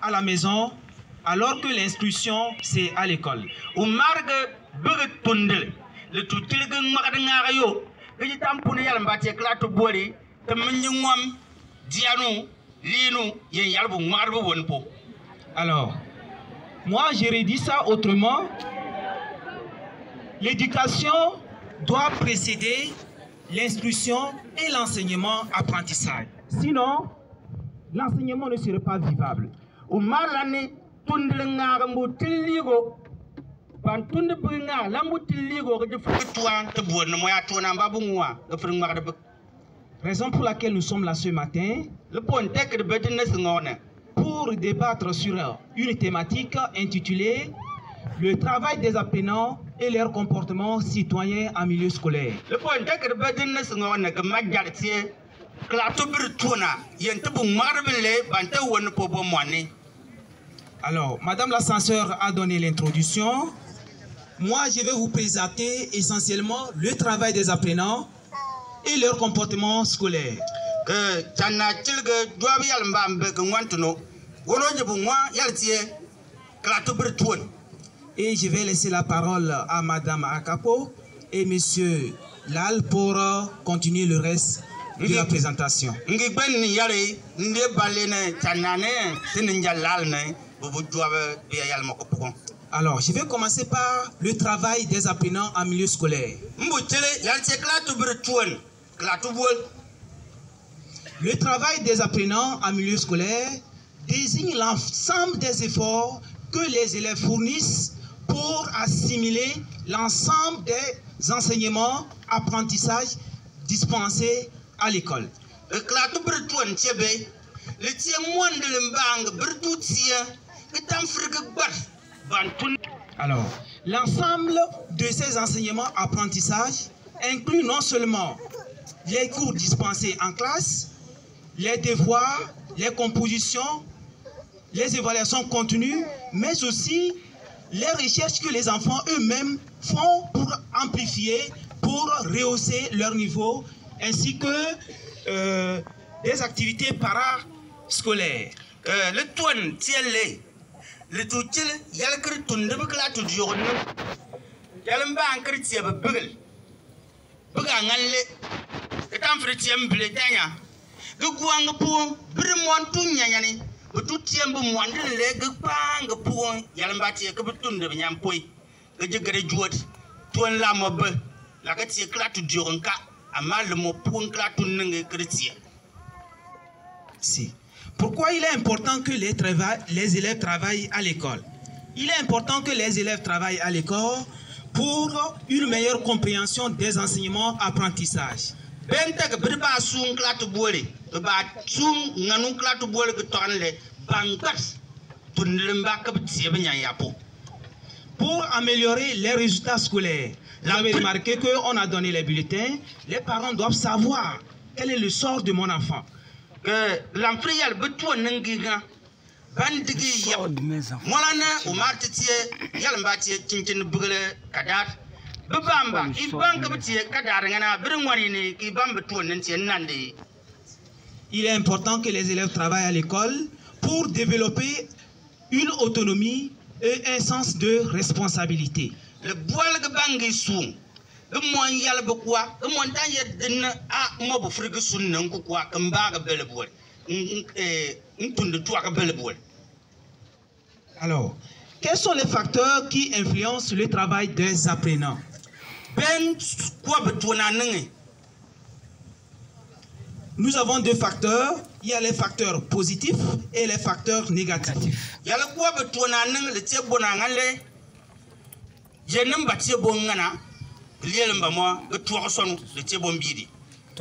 à la maison alors que l'instruction c'est à l'école. Alors, moi j'aurais dit ça autrement. L'éducation doit précéder l'instruction et l'enseignement-apprentissage. Sinon, l'enseignement ne serait pas vivable. Raison pour laquelle nous sommes là ce matin, pour débattre sur une thématique intitulée « Le travail des apprenants et leur comportement citoyen en milieu scolaire ». Alors, Madame la censeur a donné l'introduction. Moi, je vais vous présenter essentiellement le travail des apprenants et leur comportement scolaire. Et je vais laisser la parole à Madame Akapo et Monsieur Lal pour continuer le reste de la présentation. Alors, je vais commencer par le travail des apprenants en milieu scolaire. Le travail des apprenants en milieu scolaire désigne l'ensemble des efforts que les élèves fournissent pour assimiler l'ensemble des enseignements, apprentissages dispensés à l'école. Alors, l'ensemble de ces enseignements, apprentissages inclut non seulement les cours dispensés en classe, les devoirs, les compositions, les évaluations continues, mais aussi les recherches que les enfants eux-mêmes font pour amplifier, pour rehausser leur niveau, ainsi que des activités parascolaires. Si. Pourquoi il est important que les élèves travaillent à l'école? Il est important que les élèves travaillent à l'école pour une meilleure compréhension des enseignements apprentissages. Pour améliorer les résultats scolaires, vous avez remarqué qu'on a donné les bulletins. Les parents doivent savoir quel est le sort de mon enfant. Il est important que les élèves travaillent à l'école pour développer une autonomie et un sens de responsabilité. Alors, quels sont les facteurs qui influencent le travail des apprenants? Nous avons deux facteurs. Il y a les facteurs positifs et les facteurs négatifs.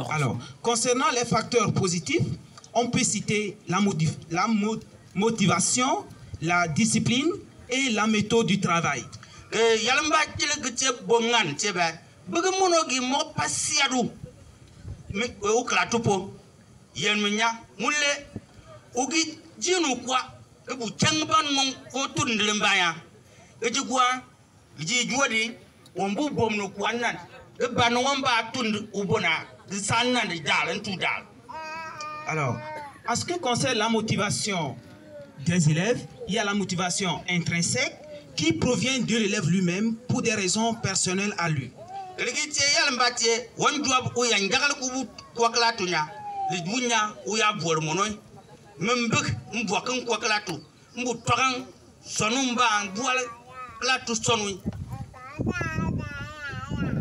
Alors, concernant les facteurs positifs, on peut citer la motivation, la discipline et la méthode du travail. Alors, en ce qui concerne la motivation, des élèves, il y a la motivation intrinsèque qui provient de l'élève lui-même pour des raisons personnelles à lui.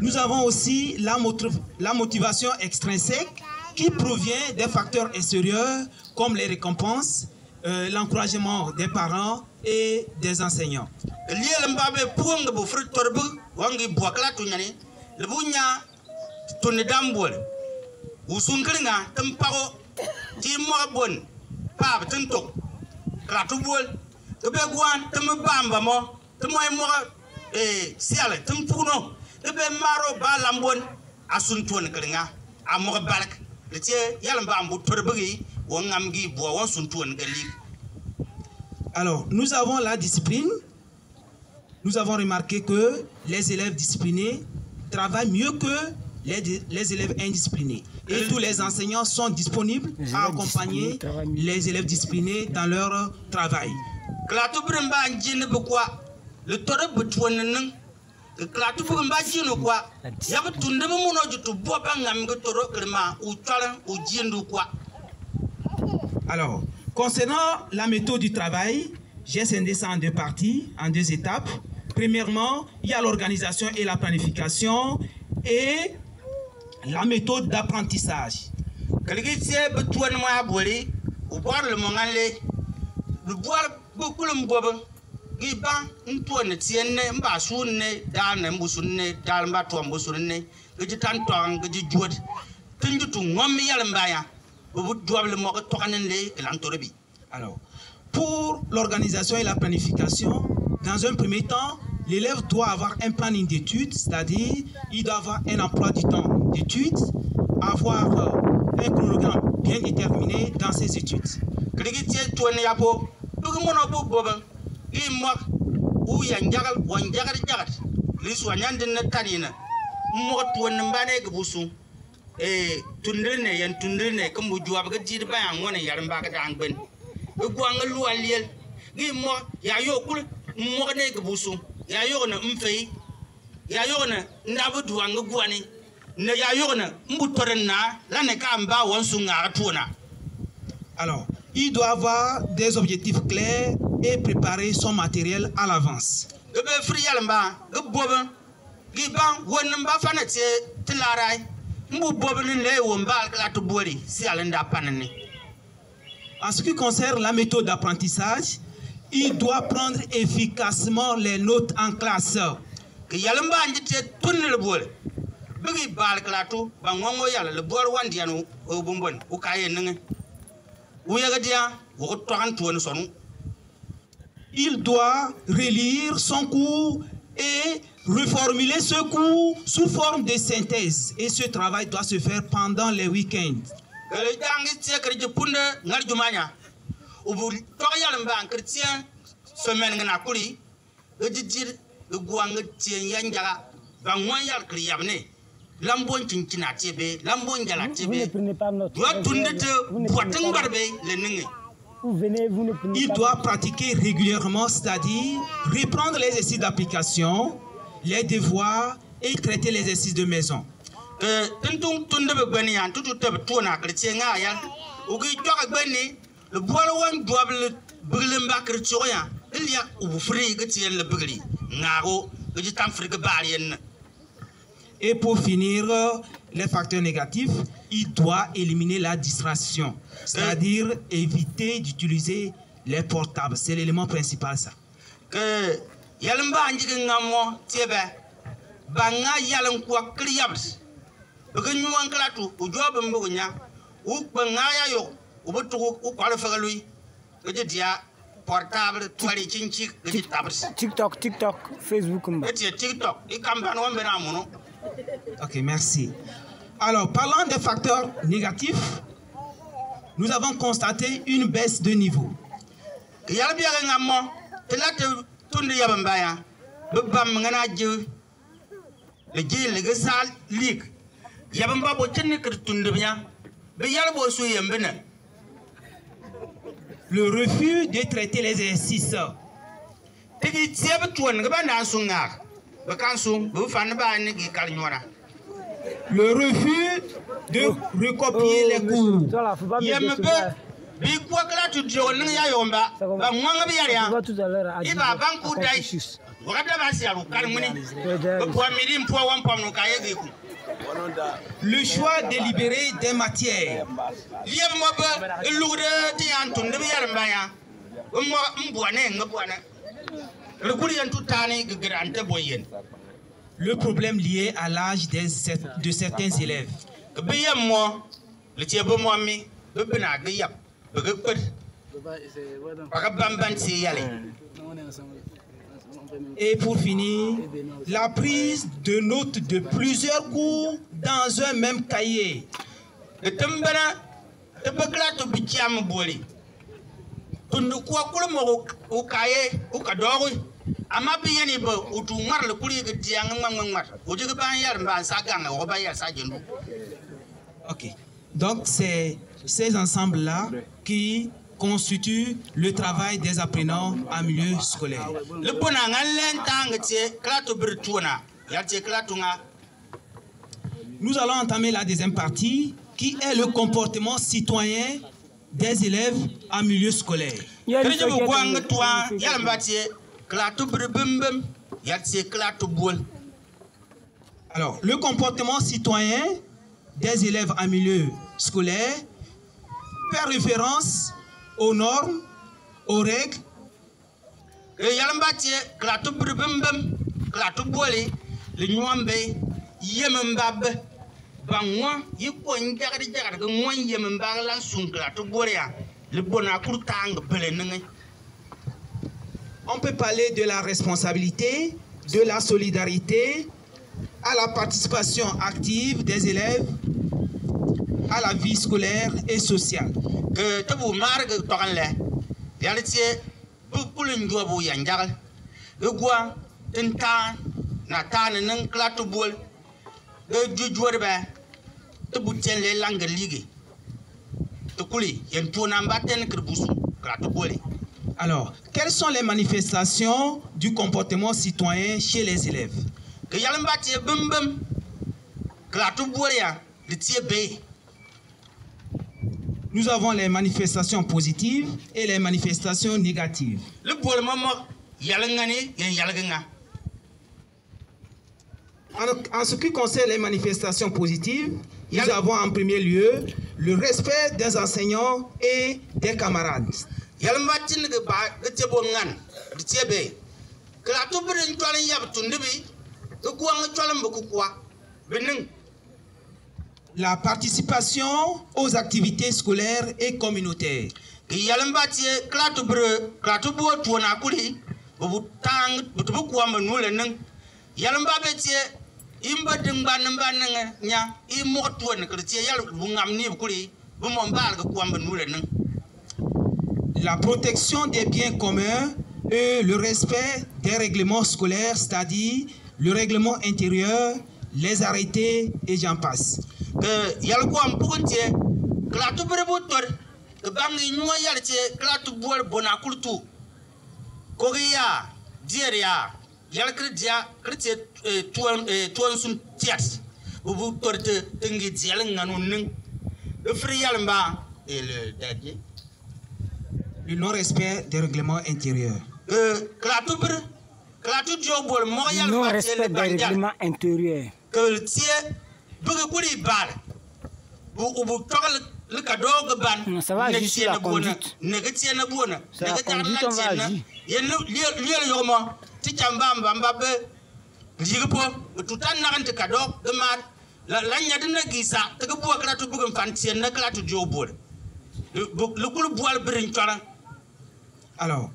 Nous avons aussi la motivation extrinsèque qui provient des facteurs extérieurs comme les récompenses, l'encouragement des parents et des enseignants. Alors, nous avons la discipline. Nous avons remarqué que les élèves disciplinés travaillent mieux que les élèves indisciplinés. Et tous les enseignants sont disponibles à accompagner les élèves disciplinés dans leur travail. Alors, concernant la méthode du travail, j'ai scindé ça en deux parties, en deux étapes. Premièrement, il y a l'organisation et la planification et la méthode d'apprentissage. Alors, pour l'organisation et la planification, dans un premier temps, l'élève doit avoir un planning d'études, c'est-à-dire il doit avoir un emploi du temps d'études, avoir un chronogramme bien déterminé dans ses études. Alors, il doit avoir des objectifs clairs et préparer son matériel à l'avance. En ce qui concerne la méthode d'apprentissage, il doit prendre efficacement les notes en classe. Il doit relire son cours et reformuler ce cours sous forme de synthèse. Et ce travail doit se faire pendant les week-ends. Il doit pratiquer régulièrement, c'est-à-dire reprendre les exercices d'application, les devoirs et traiter les exercices de maison. Et pour finir, les facteurs négatifs, il doit éliminer la distraction, c'est-à-dire éviter d'utiliser les portables. C'est l'élément principal, ça. Portable, TikTok, Facebook. Ok, merci. Alors, parlant des facteurs négatifs, nous avons constaté une baisse de niveau. le refus de traiter les exercices. Le refus de recopier les cours. Le choix délibéré des matières. Le problème lié à l'âge de certains élèves. Et pour finir, la prise de notes de plusieurs cours dans un même cahier. Ok. Donc c'est ces ensembles-là qui constituent le travail des apprenants en milieu scolaire. Nous allons entamer la deuxième partie qui est le comportement citoyen des élèves en milieu scolaire. Alors, le comportement citoyen des élèves en milieu scolaire fait référence aux normes, aux règles, on peut parler de la responsabilité, de la solidarité, à la participation active des élèves à la vie scolaire et sociale. Alors, quelles sont les manifestations du comportement citoyen chez les élèves? Nous avons les manifestations positives et les manifestations négatives. En ce qui concerne les manifestations positives, nous avons en premier lieu le respect des enseignants et des camarades. La participation aux activités scolaires et communautaires. La protection des biens communs et le respect des règlements scolaires, c'est-à-dire le règlement intérieur, les arrêtés et j'en passe. Le non-respect des règlements intérieurs. Le non-respect des règlements intérieurs. Ça va agir sur la conduite. C'est la conduite, on va agir. Alors,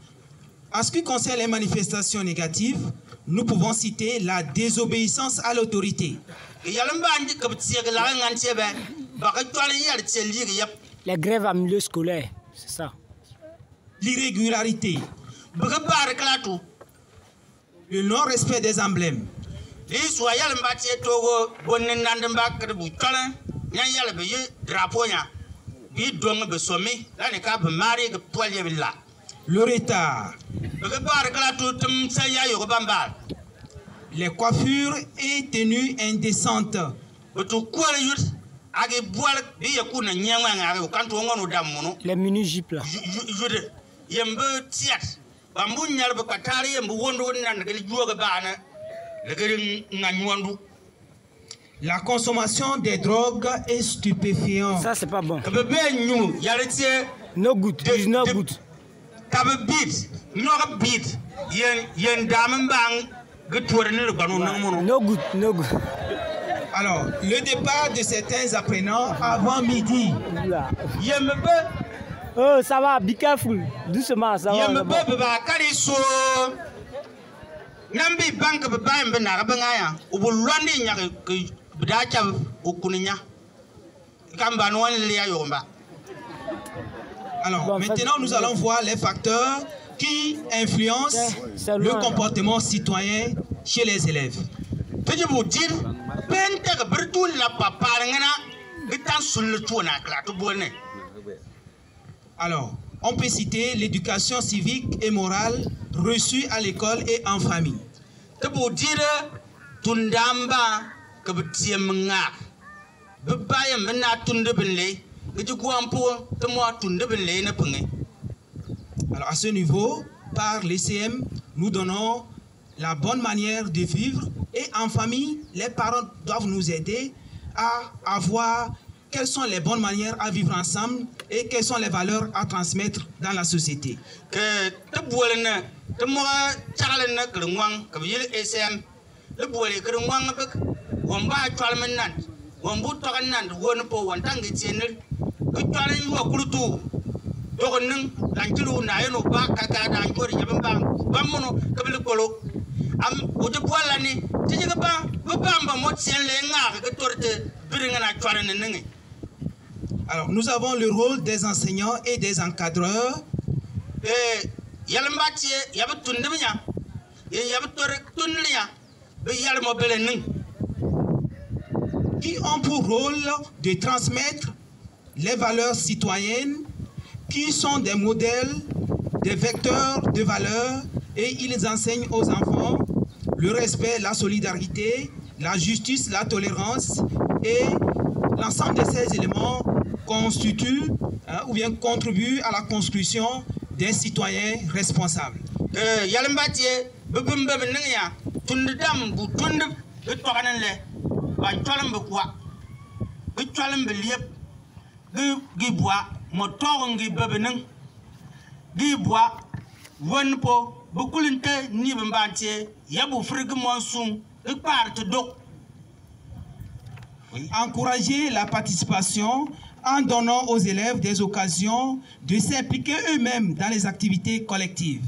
en ce qui concerne les manifestations négatives, nous pouvons citer la désobéissance à l'autorité. Les grèves en milieu scolaire, c'est ça. L'irrégularité. Le non-respect des emblèmes. Le retard, les coiffures et tenues indécentes, les mini-jupes là. La consommation des drogues et stupéfiants. Ça c'est pas bon. No good, it's no good. No good, no good. Alors, le départ de certains apprenants avant midi. Oh, ça va, be careful. Doucement, ça va. Alors, maintenant, nous allons voir les facteurs qui influencent le comportement citoyen chez les élèves. Alors, on peut citer l'éducation civique et morale reçue à l'école et en famille. Alors, à ce niveau, par l'ECM, nous donnons la bonne manière de vivre et en famille, les parents doivent nous aider à voir quelles sont les bonnes manières à vivre ensemble et quelles sont les valeurs à transmettre dans la société. Alors, nous avons le rôle des enseignants et des encadreurs qui ont pour rôle de transmettre les valeurs citoyennes, qui sont des modèles, des vecteurs de valeurs, et ils enseignent aux enfants le respect, la solidarité, la justice, la tolérance, et l'ensemble de ces éléments constituent ou bien contribuent à la construction d'un citoyen responsable. Encourager la participation en donnant aux élèves des occasions de s'impliquer eux-mêmes dans les activités collectives.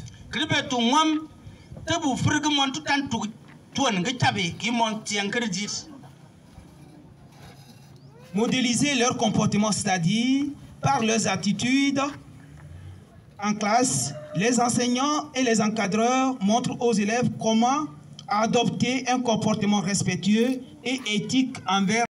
Modéliser leur comportement, c'est-à-dire par leurs attitudes en classe, les enseignants et les encadreurs montrent aux élèves comment adopter un comportement respectueux et éthique envers